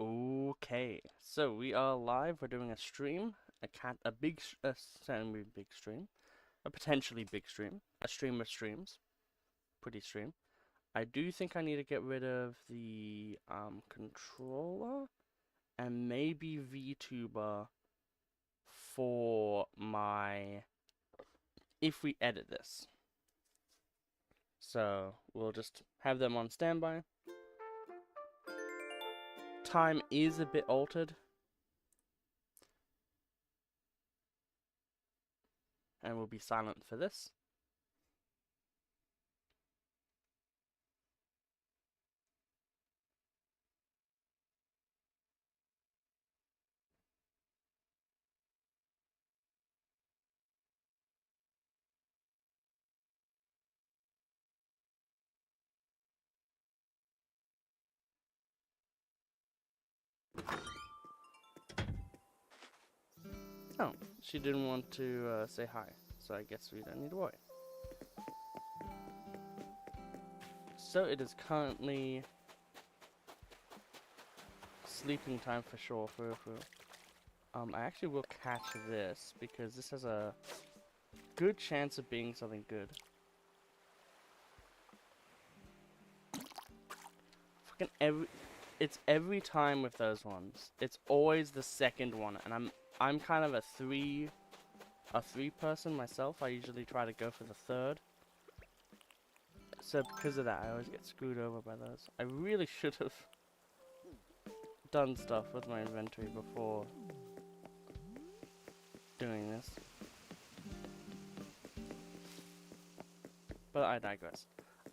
Okay, so we are live. We're doing a stream, a big, semi-big stream, a potentially big stream, a stream of streams, pretty stream. I do think I need to get rid of the controller and maybe VTuber for my if we edit this. So we'll just have them on standby. Time is a bit altered. And we'll be silent for this. Oh, she didn't want to say hi, so I guess we don't need to worry. So it is currently sleeping time for sure. I actually will catch this because this has a good chance of being something good. It's every time with those ones. It's always the second one, and I'm kind of a three person myself. I usually try to go for the third. So because of that, I always get screwed over by those. I really should have done stuff with my inventory before doing this. But I digress.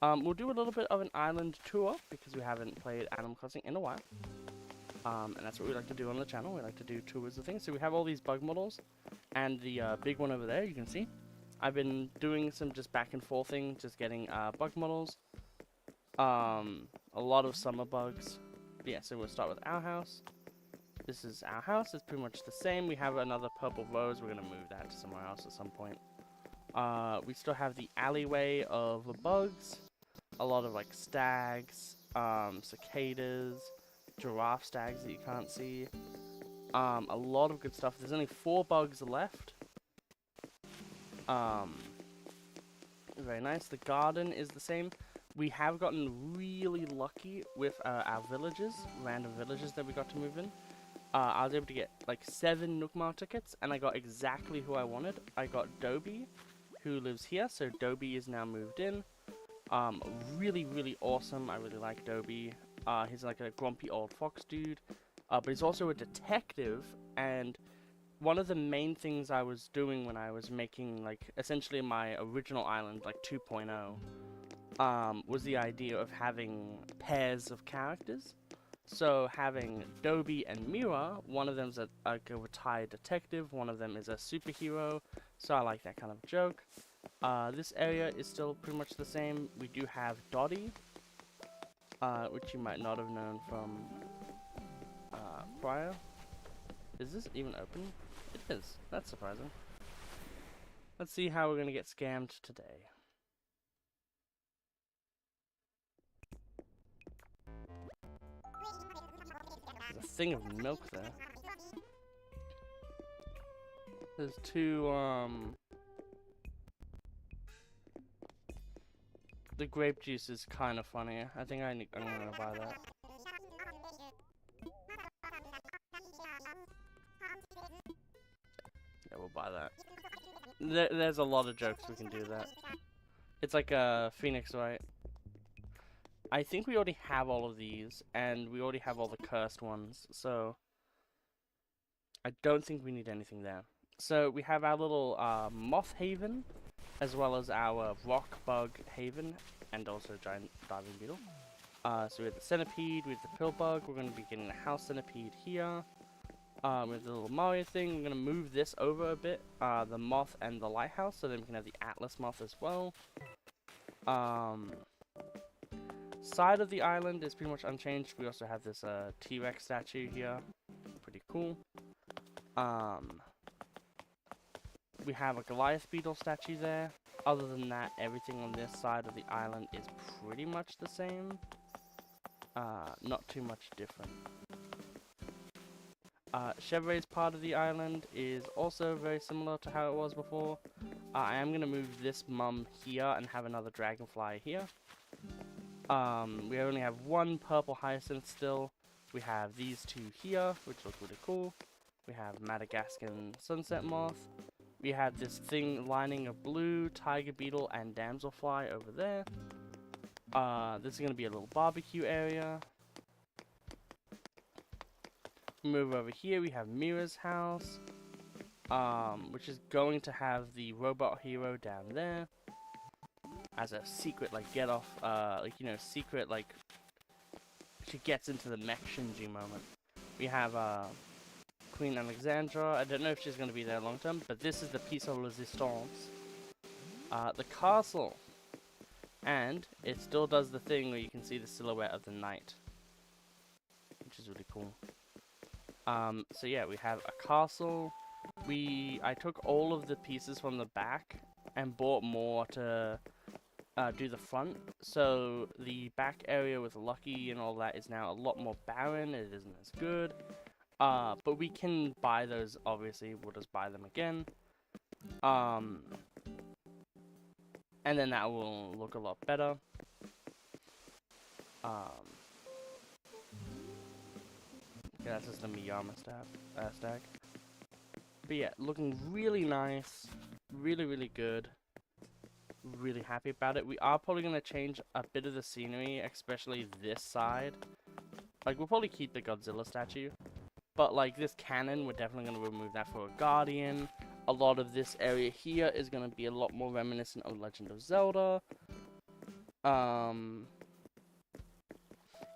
We'll do a little bit of an island tour because we haven't played Animal Crossing in a while. And that's what we like to do on the channel. We like to do tours of things. So we have all these bug models, and the big one over there, you can see. I've been doing some just back and forthing, just getting bug models. A lot of summer bugs. But yeah, so we'll start with our house. This is our house. It's pretty much the same. We have another purple rose. We're going to move that to somewhere else at some point. We still have the alleyway of bugs. A lot of like stags, cicadas, giraffe stags that you can't see. A lot of good stuff. There's only 4 bugs left. Very nice. The garden is the same. We have gotten really lucky with our villages, random villages that we got to move in. I was able to get like 7 Nookmar tickets, and I got exactly who I wanted. I got Dobie, who lives here, so Dobie is now moved in. Really awesome. I really like Dobie. He's like a grumpy old fox dude, but he's also a detective, and one of the main things I was doing when I was making, like, essentially my original island, like 2.0, was the idea of having pairs of characters. So having Dobie and Mira, one of them's a retired detective, one of them is a superhero, so I like that kind of joke. This area is still pretty much the same. We do have Dottie, which you might not have known from prior. Is this even open? It is. That's surprising. Let's see how we're going to get scammed today. There's a thing of milk there. There's 2, the grape juice is kind of funny. I think I'm gonna buy that. Yeah, we'll buy that. There's a lot of jokes we can do that. It's like a Phoenix, right? I think we already have all of these, and we already have all the cursed ones, so I don't think we need anything there. So we have our little moth haven, as well as our rock bug haven, and also giant diving beetle. So we have the centipede, we have the pill bug. We're going to be getting a house centipede here. With the little Mario thing, we're going to move this over a bit, the moth and the lighthouse, so then we can have the Atlas moth as well. Side of the island is pretty much unchanged. We also have this T-Rex statue here. Pretty cool. We have a Goliath beetle statue there. Other than that, everything on this side of the island is pretty much the same. Not too much different. Chevrolet's part of the island is also very similar to how it was before. I am going to move this mum here and have another dragonfly here. We only have one purple hyacinth still. We have these two here, which look really cool. We have Madagascan sunset moth. We have this thing lining of blue, tiger beetle, and damselfly over there. This is going to be a little barbecue area. Move over here, we have Mira's house, which is going to have the robot hero down there as a secret, like, get off, secret, like, she gets into the mech Shinji moment. We have, Queen Alexandra. I don't know if she's going to be there long term, but this is the piece of resistance. The castle. And it still does the thing where you can see the silhouette of the knight, which is really cool. So yeah, we have a castle. I took all of the pieces from the back and bought more to do the front. So the back area with Lucky and all that is now a lot more barren. It isn't as good. But we can buy those, obviously. We'll just buy them again. And then that will look a lot better. Yeah, that's just the Miyama stack. But yeah, looking really nice. Really, really good. Really happy about it. We are probably going to change a bit of the scenery, especially this side. Like, we'll probably keep the Godzilla statue. But, like, this cannon, we're definitely going to remove that for a Guardian. A lot of this area here is going to be a lot more reminiscent of Legend of Zelda.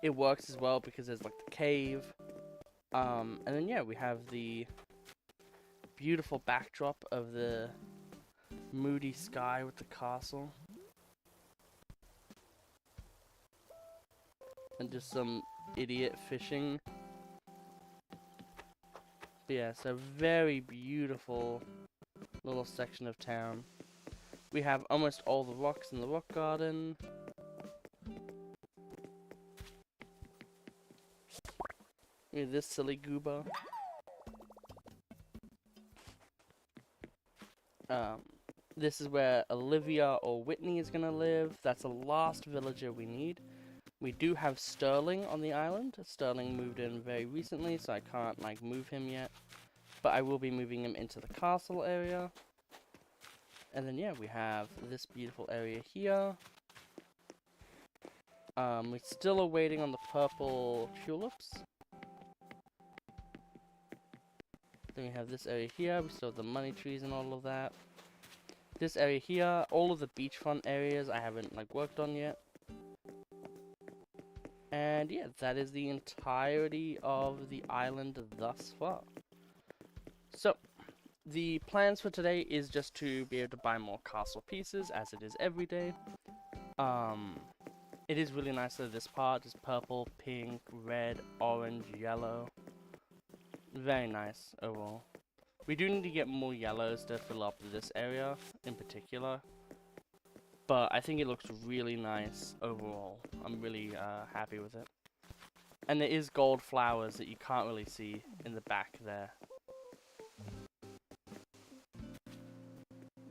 It works as well because there's, like, the cave. And then, yeah, we have the beautiful backdrop of the moody sky with the castle. And just some idiot fishing. But yeah, so very beautiful little section of town. We have almost all the rocks in the rock garden. We have this silly goober. This is where Olivia or Whitney is gonna live. That's the last villager we need. We do have Sterling on the island. Sterling moved in very recently, so I can't, like, move him yet. But I will be moving him into the castle area. And then, yeah, we have this beautiful area here. We're still waiting on the purple tulips. Then we have this area here. We still have the money trees and all of that. This area here, all of the beachfront areas I haven't, like, worked on yet. And yeah, that is the entirety of the island thus far. So, the plans for today is just to be able to buy more castle pieces, as it is every day. It is really nice that this part is purple, pink, red, orange, yellow. Very nice overall. We do need to get more yellows to fill up this area in particular. But I think it looks really nice overall. I'm really happy with it. And there is gold flowers that you can't really see in the back there.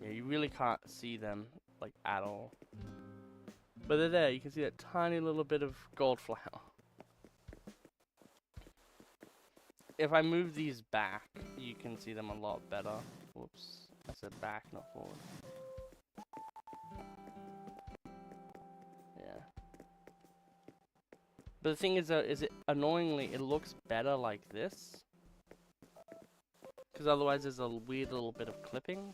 Yeah, you really can't see them, like, at all. But they're there. You can see that tiny little bit of gold flower. If I move these back, you can see them a lot better. Whoops. I said back, not forward. Yeah. But the thing is, annoyingly, it looks better like this. Because otherwise there's a weird little bit of clipping.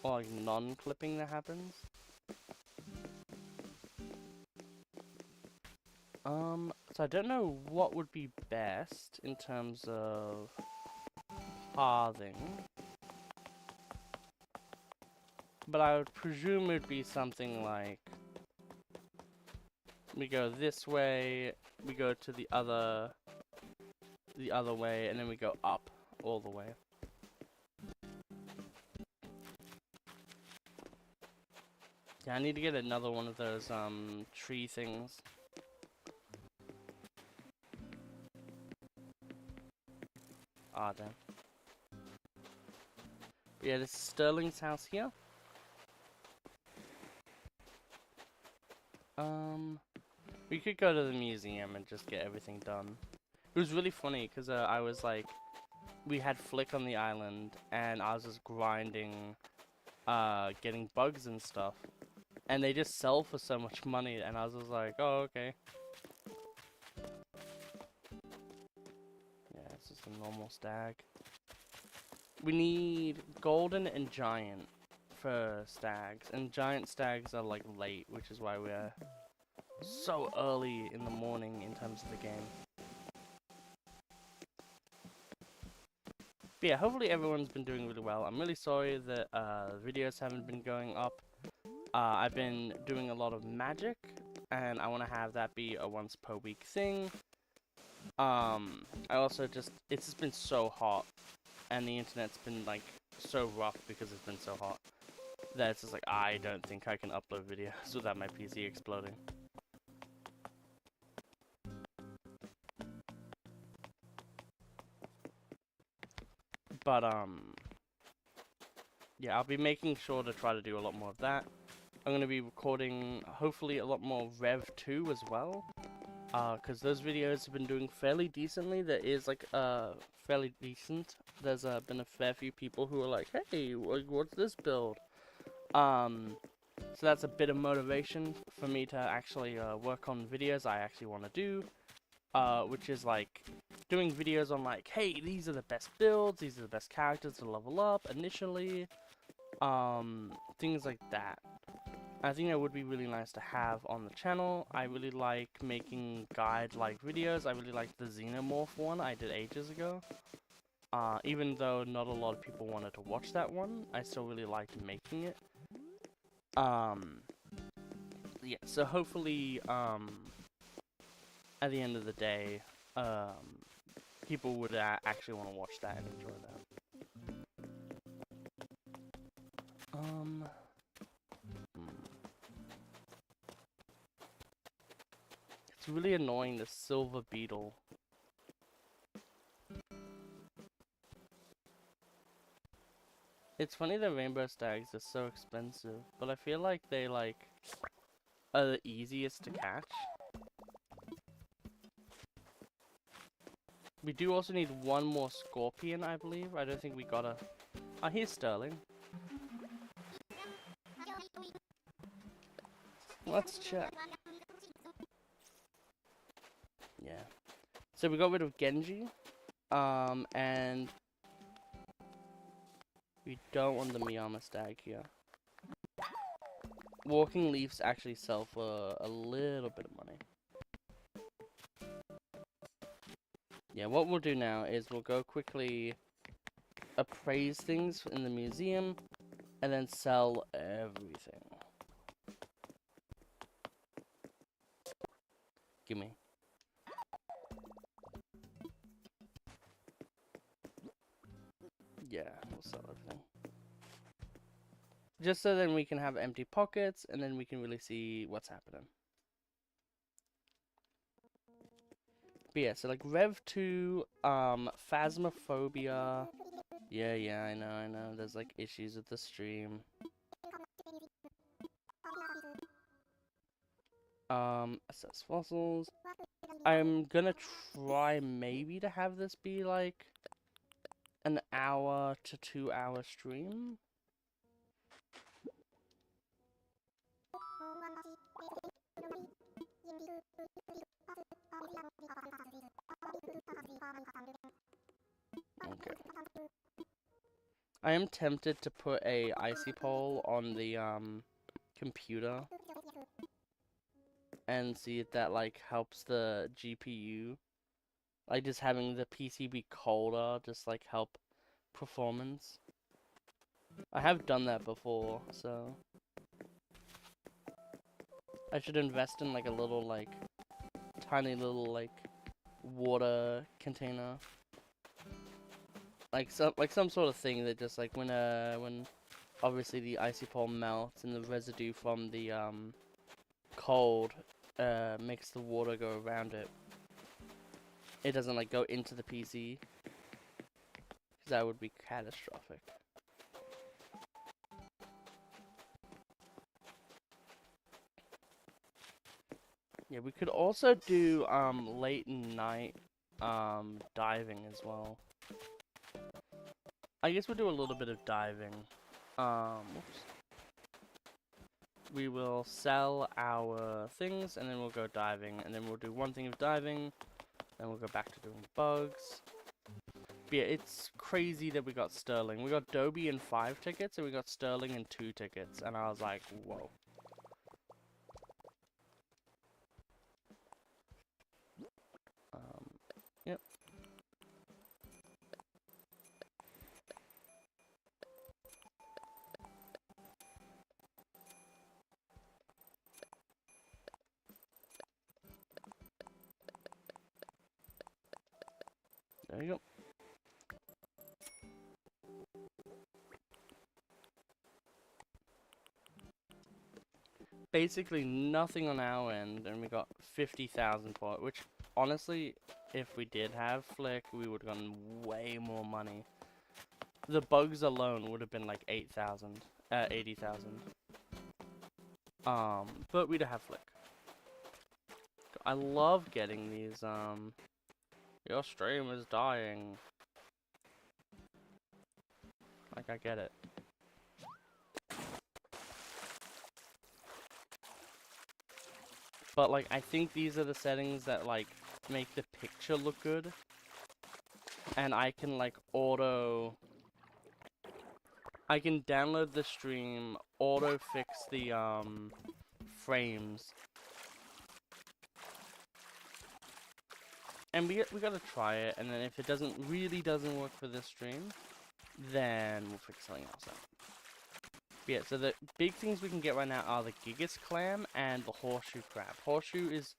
Or, like, non-clipping that happens. So I don't know what would be best in terms of pathing. But I would presume it would be something like we go this way, we go to the other way, and then we go up all the way. Yeah, I need to get another one of those tree things. Ah, damn. Yeah, this is Sterling's house here. We could go to the museum and just get everything done. It was really funny because I was like, we had Flick on the island, and I was just grinding, getting bugs and stuff, and they just sell for so much money, and I was just like, oh, okay. Yeah, it's just a normal stag. We need golden and giant for stags, and giant stags are like late, which is why we're so early in the morning in terms of the game. But yeah, hopefully everyone's been doing really well. I'm really sorry that videos haven't been going up. I've been doing a lot of magic, and I want to have that be a once per week thing. I also it's just been so hot, and the internet's been like so rough because it's been so hot, that it's just like, I don't think I can upload videos without my PC exploding. But, yeah, I'll be making sure to try to do a lot more of that. I'm going to be recording, hopefully, a lot more Rev 2 as well. Because those videos have been doing fairly decently. There is, like, fairly decent. There's been a fair few people who are like, hey, what's this build? So that's a bit of motivation for me to actually work on videos I actually want to do. Which is like doing videos on like, hey, these are the best builds, these are the best characters to level up initially, things like that. I think that would be really nice to have on the channel. I really like making guide-like videos. I really like the Xenomorph one I did ages ago. Even though not a lot of people wanted to watch that one, I still really liked making it. Yeah, so hopefully, at the end of the day, people would actually want to watch that and enjoy that. It's really annoying, the silver beetle. It's funny that rainbow stags are so expensive, but I feel like they are the easiest to catch. We do also need one more scorpion, I believe. I don't think we got a... Oh, here's Sterling. Let's check. Yeah. So we got rid of Genji. And... we don't want the Miyama stag here. Walking leaves actually sell for a little bit of money. Yeah, what we'll do now is we'll go quickly appraise things in the museum and then sell everything. Gimme. Yeah, we'll sell everything. Just so then we can have empty pockets and then we can really see what's happening. But yeah, so like Rev 2, Phasmophobia. Yeah, I know. There's like issues with the stream. Assess fossils. I'm gonna try maybe to have this be like an hour to 2 hour stream. Okay. I am tempted to put a icy pole on the computer and see if that like helps the GPU. Like just having the PC be colder just like help performance. I have done that before, so I should invest in like a little like tiny little like water container. Like some sort of thing that just like when obviously the icy pole melts and the residue from the cold makes the water go around it. It doesn't like go into the PC. That would be catastrophic. Yeah, we could also do late night diving as well. I guess we'll do a little bit of diving. Whoops. We will sell our things and then we'll go diving, and then we'll do one thing of diving, then we'll go back to doing bugs. But yeah, it's crazy that we got Sterling. We got Dobie in 5 tickets and we got Sterling in 2 tickets, and I was like, whoa. Yep. There you go. Basically nothing on our end, and we got 50,000 for it, which honestly, if we did have Flick, we would have gotten way more money. The bugs alone would have been like 80,000. But we don't have Flick. I love getting these, your stream is dying. Like, I get it. But, like, I think these are the settings that, like, make the picture look good. And I can, like, I can download the stream, auto-fix the, frames. And we gotta try it, and then if it really doesn't work for this stream, then we'll fix something else out. Yeah, so the big things we can get right now are the Gigas Clam and the Horseshoe Crab. Horseshoe is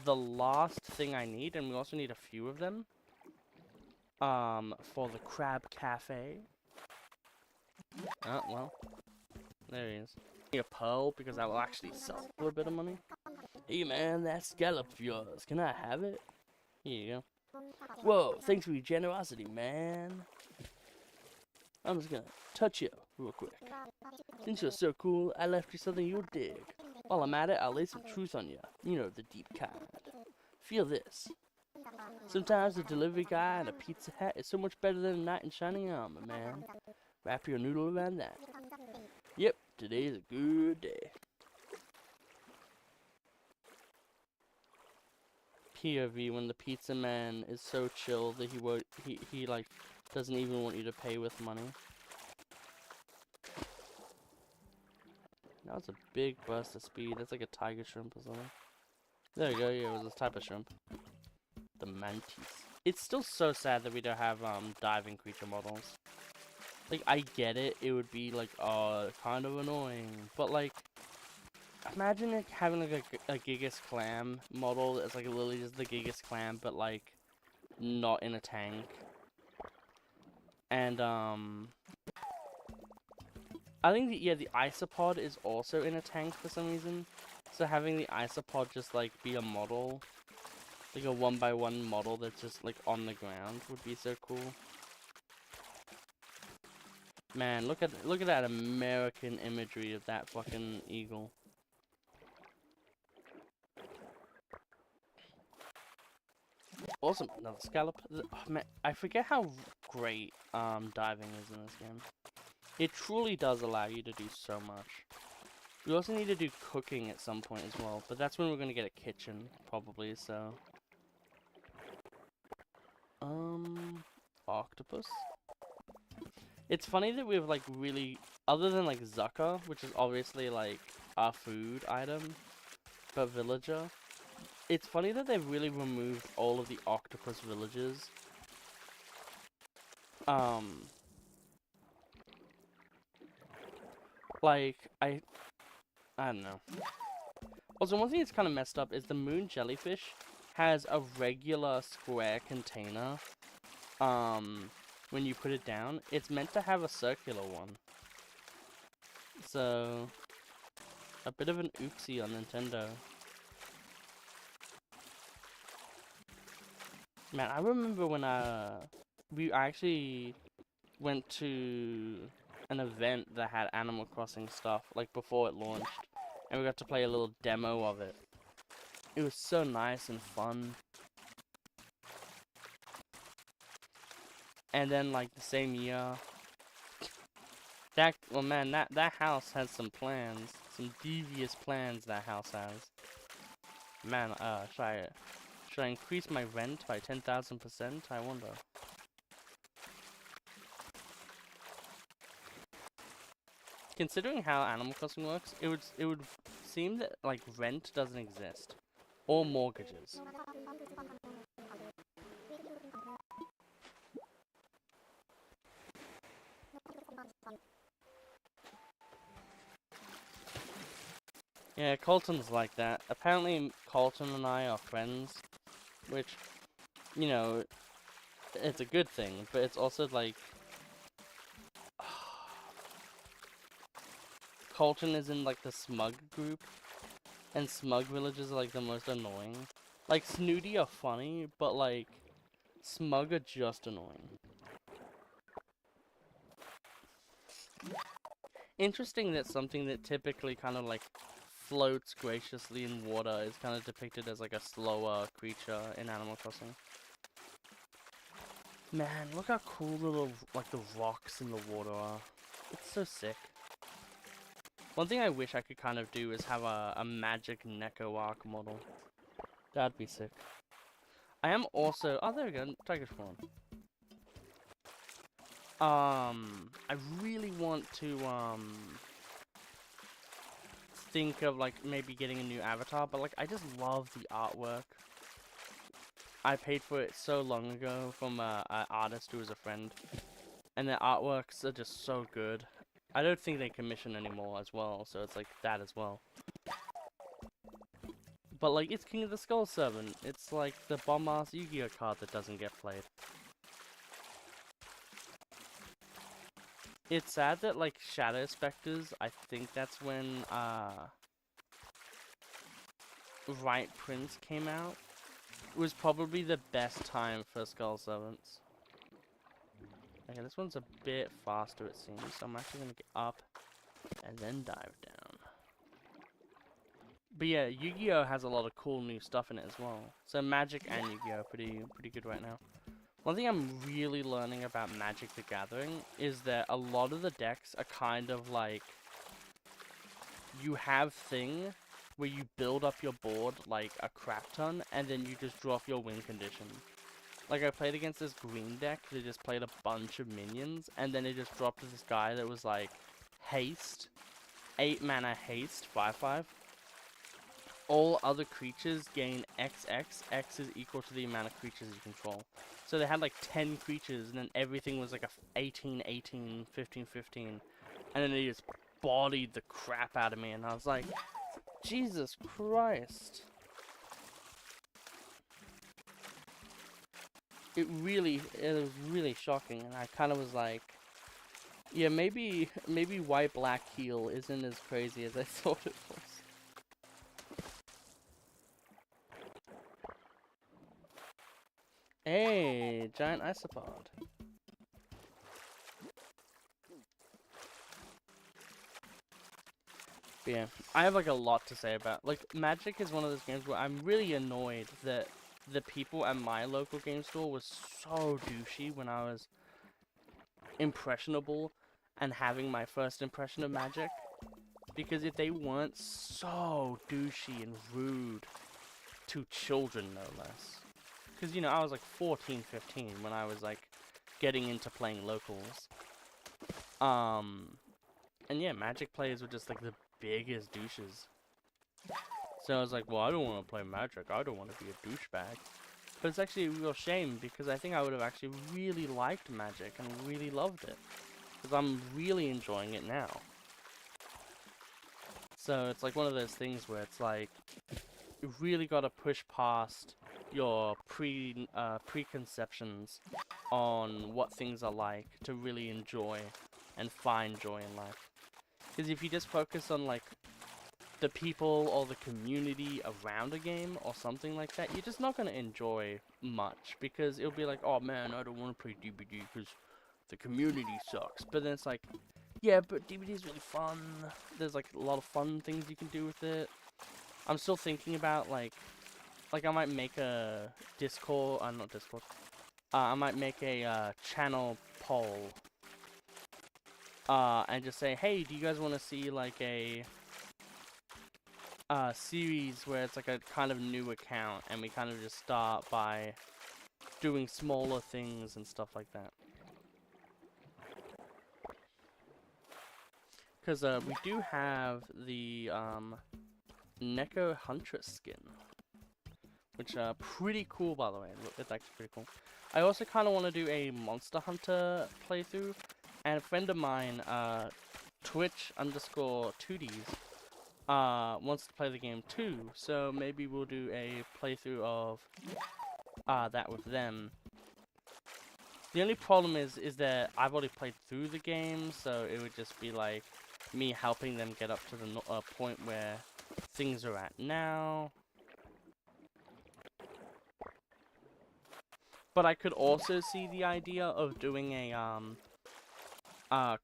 the last thing I need, and we also need a few of them. For the Crab Cafe. Oh, well. There he is. I need a pearl, because that will actually sell for a bit of money. Hey man, that scallop of yours, can I have it? Here you go. Whoa, thanks for your generosity, man. I'm just gonna touch you real quick. Since you're so cool, I left you something you'll dig. While I'm at it, I'll lay some truth on you. You know, the deep kind. Feel this. Sometimes a delivery guy in a pizza hat is so much better than a knight in shining armor, man. Wrap your noodle around that. Yep, today's a good day. POV when the pizza man is so chill that he like doesn't even want you to pay with money. That was a big burst of speed. That's like a tiger shrimp or something. There you go. Yeah, it was this type of shrimp. The mantis. It's still so sad that we don't have diving creature models. Like, I get it. It would be like, kind of annoying, but like, imagine like having like a Gigas Clam model that's like literally just the Gigas Clam, but like not in a tank. And I think the isopod is also in a tank for some reason. So having the isopod just like be a model, like a 1x1 model that's just like on the ground, would be so cool. Man, look at that American imagery of that fucking eagle. Awesome, another scallop. Oh, man, I forget how great diving is in this game. It truly does allow you to do so much. We also need to do cooking at some point as well, but that's when we're gonna get a kitchen, probably, so. Octopus? It's funny that we've, like, really, other than, like, Zucker, which is obviously, like, our food item, but villager, it's funny that they've really removed all of the octopus villages. Like, I don't know. Also, one thing that's kind of messed up is the moon jellyfish has a regular square container. When you put it down, it's meant to have a circular one. So, a bit of an oopsie on Nintendo. Man, I remember when we actually went to an event that had Animal Crossing stuff, like before it launched, and we got to play a little demo of it. It was so nice and fun. And then, like, the same year, well, man, that house has some plans, some devious plans that house has. Man, should I increase my rent by 10,000%? I wonder. Considering how Animal Crossing works, it would seem that like rent doesn't exist, or mortgages. Yeah, Colton's like that. Apparently, Colton and I are friends, which, you know, it's a good thing, but it's also like Colton is in like the smug group, and smug villages are like the most annoying. Like Snooty are funny, but like smug are just annoying. Interesting that something that typically kind of like floats graciously in water is kind of depicted as like a slower creature in Animal Crossing. Man, look how cool like the rocks in the water are. It's so sick. One thing I wish I could kind of do is have a magic Neko Arc model. That'd be sick. I am also... Oh, there we go. Tiger Spawn. I really want to, think of, like, maybe getting a new avatar, but, like, I just love the artwork. I paid for it so long ago from an artist who was a friend, and their artworks are just so good. I don't think they commission anymore as well, so it's like that as well. But like, it's King of the Skull Servant. It's like the bomb-ass Yu-Gi-Oh card that doesn't get played. It's sad that like Shadow Specters, I think that's when Right Prince came out. It was probably the best time for Skull Servants. Okay, this one's a bit faster it seems, so I'm actually gonna get up and then dive down. But yeah, Yu-Gi-Oh has a lot of cool new stuff in it as well. So Magic and Yu-Gi-Oh are pretty good right now. One thing I'm really learning about Magic the Gathering is that a lot of the decks are kind of like, you have thing where you build up your board like a crap ton and then you just drop your win condition. Like I played against this green deck that just played a bunch of minions and then it just dropped this guy that was like haste, 8 mana haste, 5/5. All other creatures gain XX. X is equal to the amount of creatures you control. So they had like 10 creatures, and then everything was like a 18, 18, 15, 15. And then they just bodied the crap out of me, and I was like, Jesus Christ. It was really shocking, and I kind of was like, yeah, maybe white black heal isn't as crazy as I thought it was. Hey, giant isopod. But yeah, I have like a lot to say about, like, Magic is one of those games where I'm really annoyed that the people at my local game store was so douchey when I was impressionable and having my first impression of Magic. Because if they weren't so douchey and rude to children, no less. Because, you know, I was like 14, 15 when I was like getting into playing locals. And yeah, Magic players were just like the biggest douches. So I was like, well, I don't want to play Magic. I don't want to be a douchebag. But it's actually a real shame because I think I would have actually really liked Magic and really loved it. Because I'm really enjoying it now. So it's like one of those things where it's like, you really got to push past your preconceptions on what things are like to really enjoy and find joy in life. Because if you just focus on like the people or the community around a game or something like that, you're just not going to enjoy much, because it'll be like, oh man, I don't want to play DBD because the community sucks. But then it's like, yeah, but DBD is really fun. There's like a lot of fun things you can do with it. I'm still thinking about like I might make a Discord, not Discord. I might make a channel poll. And just say, hey, do you guys want to see like a series where it's like a kind of new account, and we kind of just start by doing smaller things and stuff like that. Because we do have the Neko Huntress skin, which pretty cool, by the way. Look, it's actually pretty cool. I also kind of want to do a Monster Hunter playthrough, and a friend of mine, Twitch_2ds, wants to play the game too, so maybe we'll do a playthrough of that with them. The only problem is that I've already played through the game, so it would just be like me helping them get up to the point where things are at now. But I could also see the idea of doing a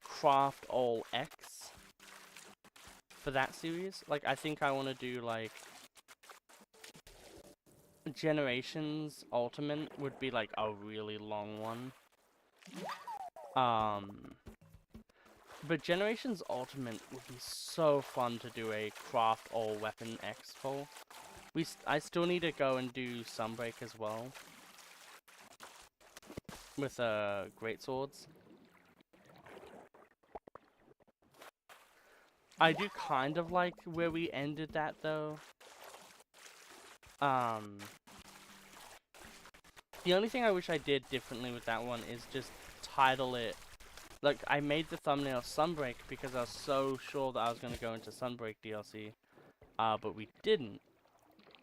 Craft All X for that series. Like, I think I want to do like Generations Ultimate would be like a really long one. But Generations Ultimate would be so fun to do a Craft All Weapon X for. I still need to go and do Sunbreak as well with great swords. I do kind of like where we ended that though. The only thing I wish I did differently with that one is just title it. Like, I made the thumbnail Sunbreak because I was so sure that I was going to go into Sunbreak DLC. But we didn't.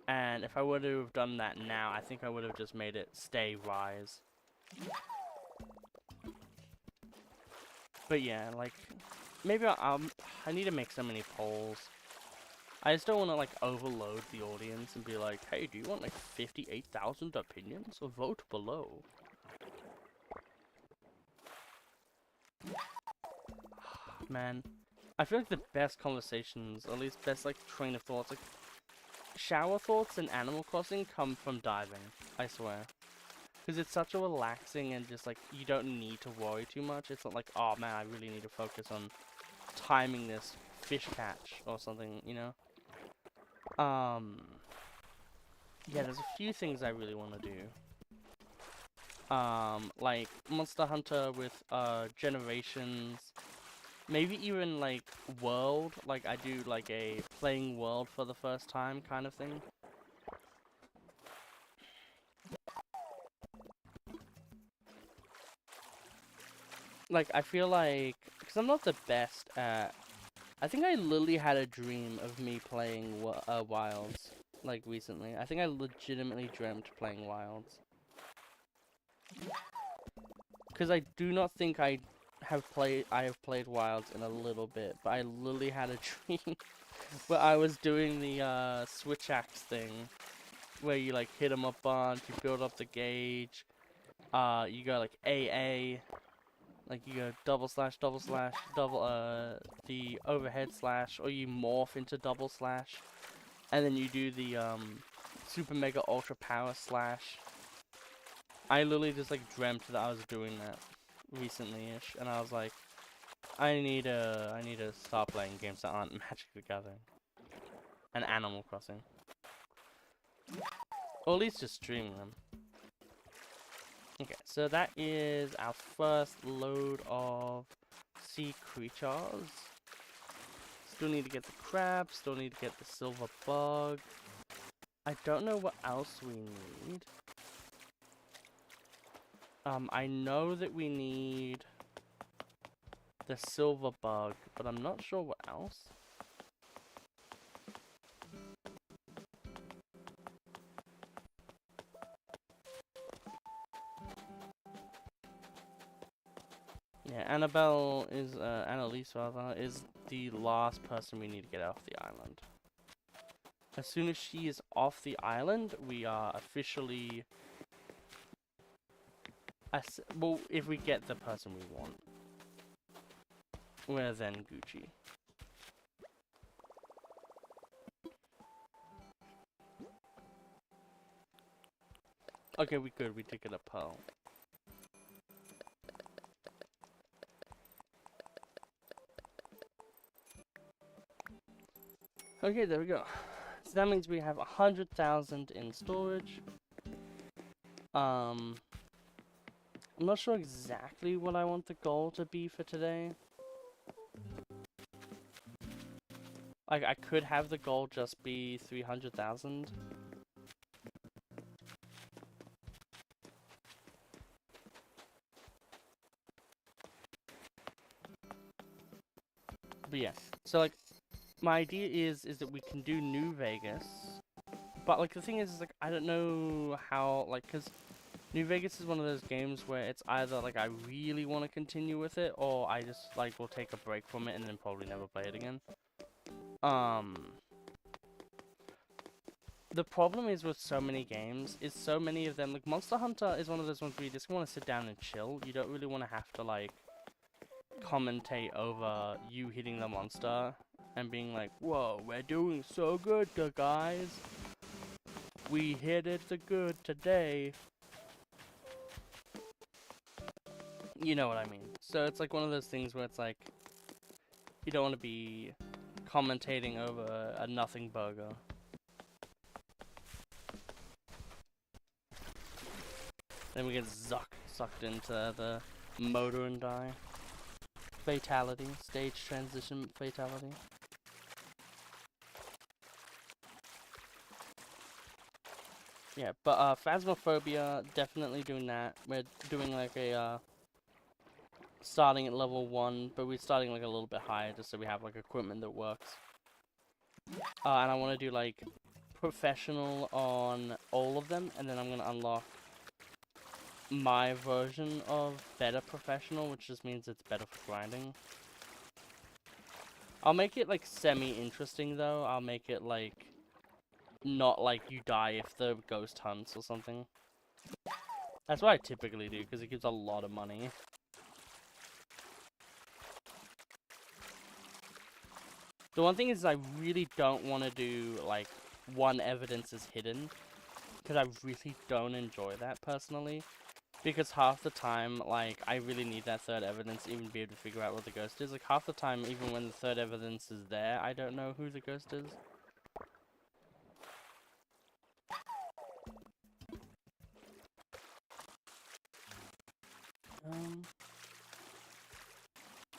And if I would have done that now, I think I would have just made it Stay Rise. But yeah, like, maybe I need to make so many polls. I just don't want to like overload the audience and be like, hey, do you want like 58,000 opinions? Or vote below. Man, I feel like the best conversations, or at least best like train of thoughts, like shower thoughts in Animal Crossing come from diving, I swear. Because it's such a relaxing and just like, you don't need to worry too much. It's not like, oh man, I really need to focus on timing this fish catch or something, you know? Yeah, there's a few things I really want to do. Like Monster Hunter with Generations, maybe even like World, like I do like a playing World for the first time kind of thing. Like, I feel like, because I'm not the best at, I think I literally had a dream of me playing Wilds, like, recently. I think I legitimately dreamt playing Wilds. Because I do not think I have played Wilds in a little bit, but I literally had a dream where I was doing the switch axe thing, where you like hit them a bunch, you build up the gauge, you go like AA, like you go double slash, double, the overhead slash, or you morph into double slash, and then you do the super mega ultra power slash. I literally just like dreamt that I was doing that recently-ish, and I was like, I need to start playing games that aren't Magic the Gathering and Animal Crossing, or at least just streaming them. Okay, so that is our first load of sea creatures. Still need to get the crab, still need to get the silver bug. I don't know what else we need. I know that we need the silver bug, but I'm not sure what else. Yeah, Annabelle is, Annalise rather, is the last person we need to get off the island. As soon as she is off the island, we are officially... well, if we get the person we want, we're then Gucci. Okay, we could. We did get a pearl. Okay, there we go. So that means we have 100,000 in storage. I'm not sure exactly what I want the goal to be for today. Like, I could have the goal just be 300,000. But yeah, so like, my idea is that we can do New Vegas. But like, the thing is like, I don't know how, like, because New Vegas is one of those games where it's either like I really want to continue with it, or I just like will take a break from it and then probably never play it again. The problem is with so many games, is so many of them, like Monster Hunter is one of those ones where you just want to sit down and chill. You don't really want to have to like commentate over you hitting the monster and being like, whoa, we're doing so good, guys. We hit it the good today. You know what I mean. So it's like one of those things where it's like, you don't want to be commentating over a nothing burger. Then we get sucked into the motor and die. Fatality. Stage transition fatality. Yeah, but Phasmophobia, definitely doing that. We're doing like a starting at level 1, but we're starting like a little bit higher just so we have like equipment that works. And I want to do like professional on all of them, and then I'm going to unlock my version of better professional, which just means it's better for grinding. I'll make it like semi-interesting though. I'll make it like not like you die if the ghost hunts or something. That's what I typically do because it gives a lot of money. The one thing is I really don't want to do like one evidence is hidden, because I really don't enjoy that personally. Because half the time, like, I really need that third evidence to even be able to figure out what the ghost is. Like, half the time, even when the third evidence is there, I don't know who the ghost is.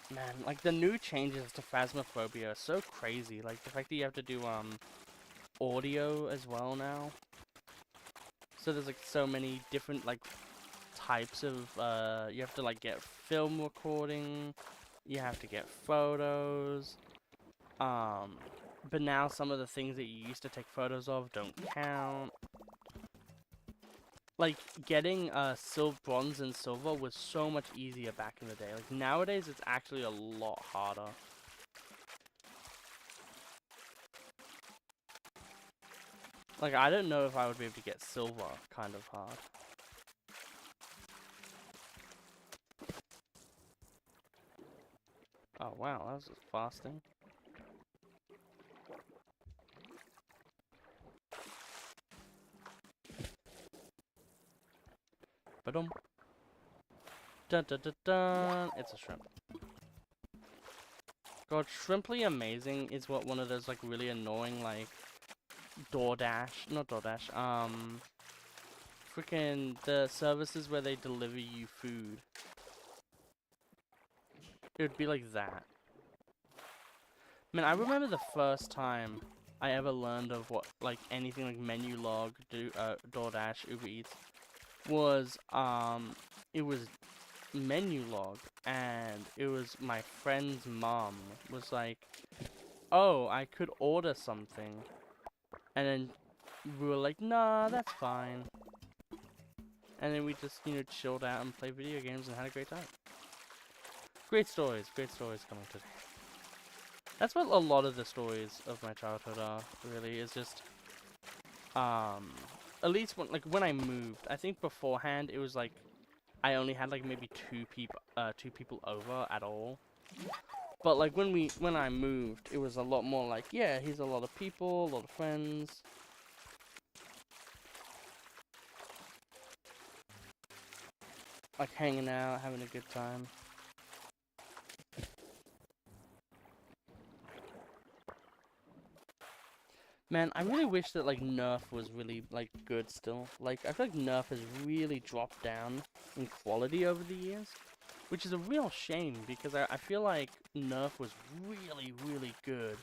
Man, like, the new changes to Phasmophobia are so crazy. Like, the fact that you have to do, audio as well now. So there's, like, so many different, like, types of, you have to, like, get film recording, you have to get photos, but now some of the things that you used to take photos of don't count. Like, getting, bronze and silver was so much easier back in the day. Like, nowadays, it's actually a lot harder. Like, I don't know if I would be able to get silver kind of hard. Oh, wow, that was just fasting. Ba-dum. Dun dun dun dun. It's a shrimp. God, Shrimply Amazing is what one of those, like, really annoying, like, not DoorDash, freaking the services where they deliver you food. It would be like that. Man, I remember the first time I ever learned of what, like, anything like menu log, DoorDash, Uber Eats, was, it was menu log, and it was my friend's mom was like, oh, I could order something, and then we were like, nah, that's fine, and then we just, you know, chilled out and played video games and had a great time. Great stories coming today. That's what a lot of the stories of my childhood are, really, is just, at least when I moved, I think beforehand it was like, I only had like maybe two people over at all. But like when I moved, it was a lot more like, yeah, here's a lot of people, a lot of friends. Like hanging out, having a good time. Man, I really wish that like Nerf was really like good still. Like I feel like Nerf has really dropped down in quality over the years, which is a real shame because I feel like Nerf was really, really good.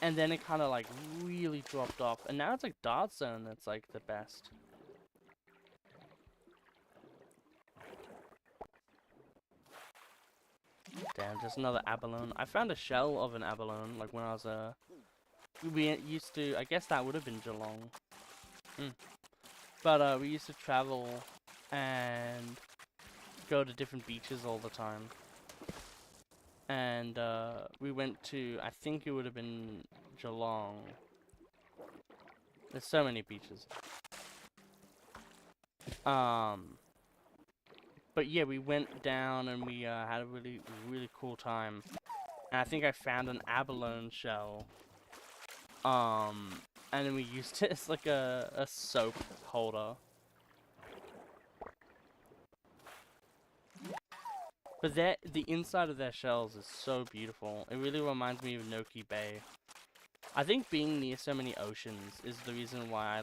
And then it kind of like really dropped off, and now it's like Dart Zone that's like the best. Damn, just another abalone. I found a shell of an abalone like when I was we used to, I guess that would have been Geelong. But we used to travel and go to different beaches all the time. And we went to, I think it would have been Geelong. There's so many beaches. But yeah, we went down and we had a really, really cool time. And I think I found an abalone shell. And then we used it as like a soap holder. But the inside of their shells is so beautiful. It really reminds me of Noki Bay. I think being near so many oceans is the reason why I